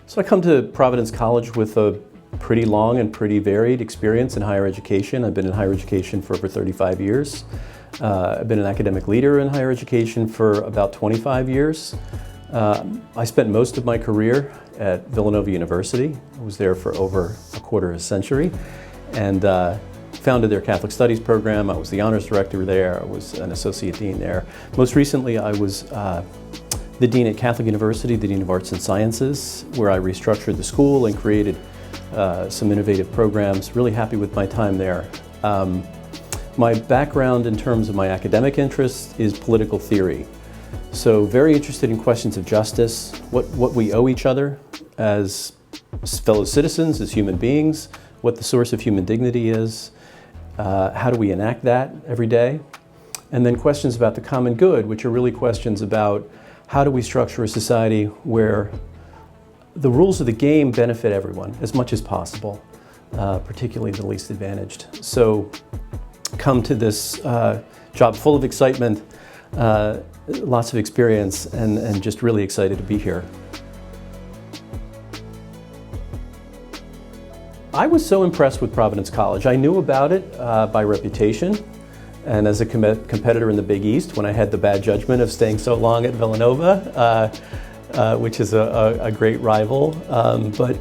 So I come to Providence College with a pretty long and pretty varied experience in higher education. I've been in higher education for over 35 years. I've been an academic leader in higher education for about 25 years. I spent most of my career at Villanova University. I was there for over a quarter of a century and founded their Catholic Studies program. I was the honors director there. I was an associate dean there. Most recently, I was the dean at Catholic University, the Dean of Arts and Sciences, where I restructured the school and created some innovative programs. Really happy with my time there. My background in terms of my academic interests is political theory. So very interested in questions of justice, what we owe each other as fellow citizens, as human beings, what the source of human dignity is, how do we enact that every day, and then questions about the common good, which are really questions about how do we structure a society where the rules of the game benefit everyone as much as possible, particularly the least advantaged. So come to this job full of excitement, lots of experience, and just really excited to be here. I was so impressed with Providence College. I knew about it by reputation and as a competitor in the Big East when I had the bad judgment of staying so long at Villanova, which is a great rival, but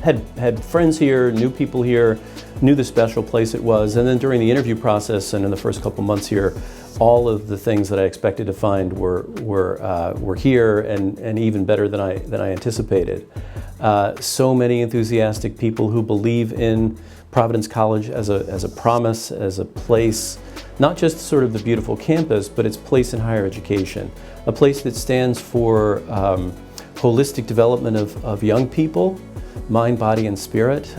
had friends here, knew people here, knew the special place it was, and then during the interview process and in the first couple months here, all of the things that I expected to find were here and even better than I anticipated. So many enthusiastic people who believe in Providence College as a promise, as a place, not just sort of the beautiful campus, but its place in higher education, a place that stands for holistic development of young people, mind, body, and spirit,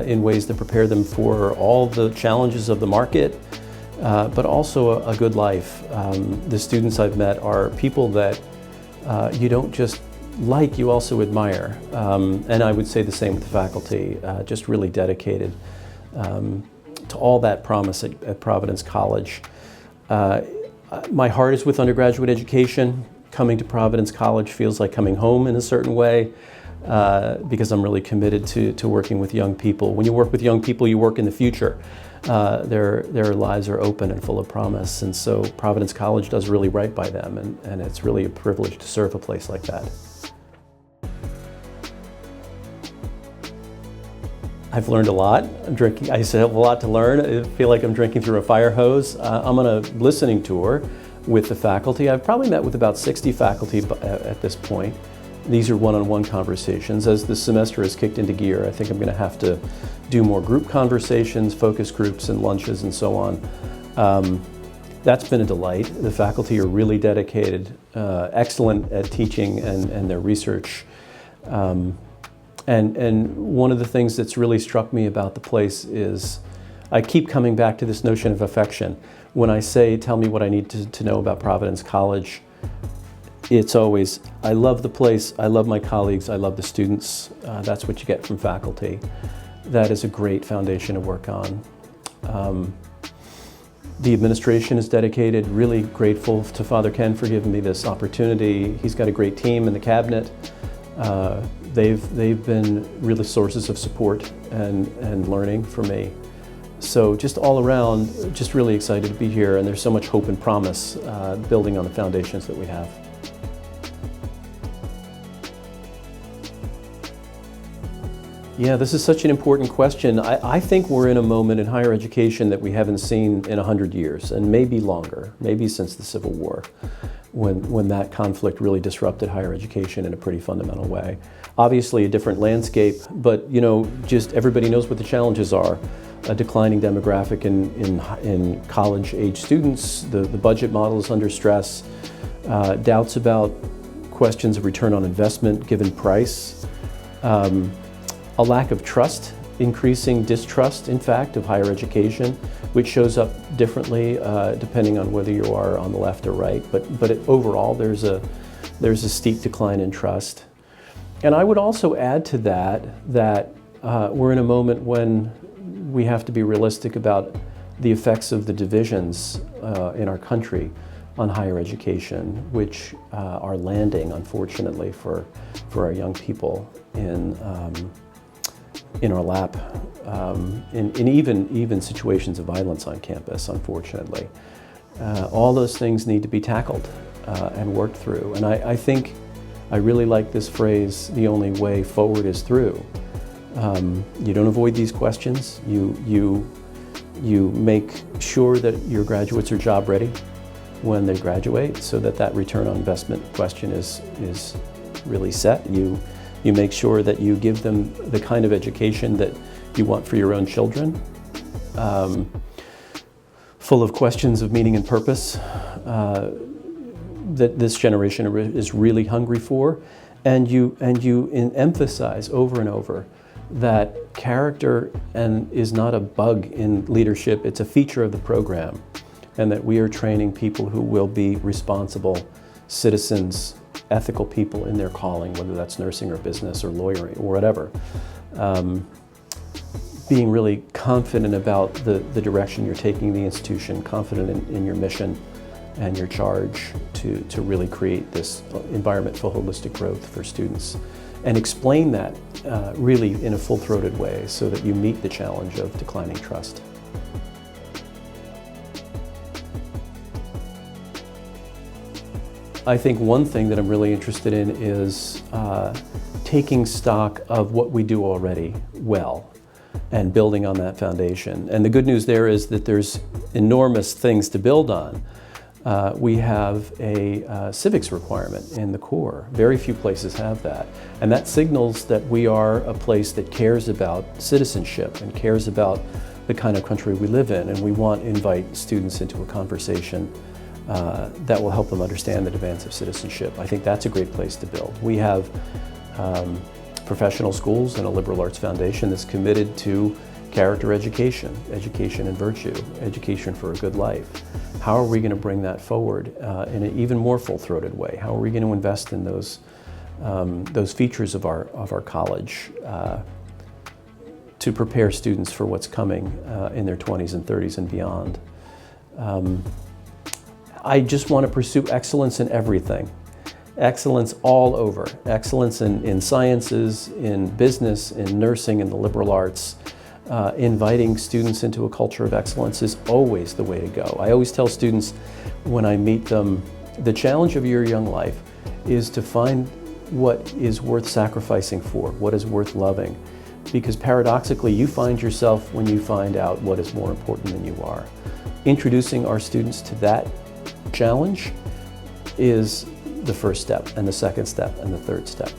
in ways that prepare them for all the challenges of the market, but also a good life. The students I've met are people that you don't just like, you also admire. And I would say the same with the faculty, just really dedicated to all that promise at Providence College. My heart is with undergraduate education. Coming to Providence College feels like coming home in a certain way, because I'm really committed to working with young people. When you work with young people, you work in the future. Their lives are open and full of promise, and so Providence College does really right by them, and it's really a privilege to serve a place like that. I've learned a lot. I still have a lot to learn. I feel like I'm drinking through a fire hose. I'm on a listening tour with the faculty. I've probably met with about 60 faculty at this point. These are one-on-one conversations. As the semester has kicked into gear, I think I'm going to have to do more group conversations, focus groups, and lunches, and so on. That's been a delight. The faculty are really dedicated, excellent at teaching and their research. And one of the things that's really struck me about the place is I keep coming back to this notion of affection. When I say, tell me what I need to know about Providence College, it's always, I love the place, I love my colleagues, I love the students. That's what you get from faculty. That is a great foundation to work on. The administration is dedicated, really grateful to Father Ken for giving me this opportunity. He's got a great team in the cabinet. They've been really sources of support and learning for me. So just all around, just really excited to be here, and there's so much hope and promise building on the foundations that we have. Yeah, this is such an important question. I think we're in a moment in higher education that we haven't seen in 100 years, and maybe longer, maybe since the Civil War, when that conflict really disrupted higher education in a pretty fundamental way. Obviously a different landscape, but just everybody knows what the challenges are. A declining demographic in college-age students, the budget model is under stress, doubts about questions of return on investment given price, a lack of trust, increasing distrust, in fact, of higher education, which shows up differently depending on whether you are on the left or right. But overall, there's a steep decline in trust. And I would also add to that we're in a moment when we have to be realistic about the effects of the divisions in our country. on higher education, which are landing, unfortunately, for our young people in our lap, in even situations of violence on campus, unfortunately. All those things need to be tackled and worked through. And I think I really like this phrase, the only way forward is through. You don't avoid these questions. You make sure that your graduates are job ready when they graduate, so that return on investment question is really set. You make sure that you give them the kind of education that you want for your own children, full of questions of meaning and purpose that this generation is really hungry for, and you emphasize over and over that character is not a bug in leadership, it's a feature of the program, and that we are training people who will be responsible citizens, ethical people in their calling, whether that's nursing or business or lawyering or whatever. Being really confident about the direction you're taking the institution, confident in your mission and your charge to really create this environment for holistic growth for students. And explain that really in a full-throated way so that you meet the challenge of declining trust. I think one thing that I'm really interested in is taking stock of what we do already well and building on that foundation. And the good news there is that there's enormous things to build on. We have a civics requirement in the core. Very few places have that. And that signals that we are a place that cares about citizenship and cares about the kind of country we live in. And we want to invite students into a conversation that will help them understand the demands of citizenship. I think that's a great place to build. We have professional schools and a liberal arts foundation that's committed to character education, education and virtue, education for a good life. How are we going to bring that forward in an even more full-throated way? How are we going to invest in those features of our college to prepare students for what's coming in their 20s and 30s and beyond? I just want to pursue excellence in everything. Excellence all over. Excellence in sciences, in business, in nursing, in the liberal arts. Inviting students into a culture of excellence is always the way to go. I always tell students when I meet them, the challenge of your young life is to find what is worth sacrificing for, what is worth loving. Because paradoxically, you find yourself when you find out what is more important than you are. Introducing our students to that challenge is the first step, and the second step, and the third step.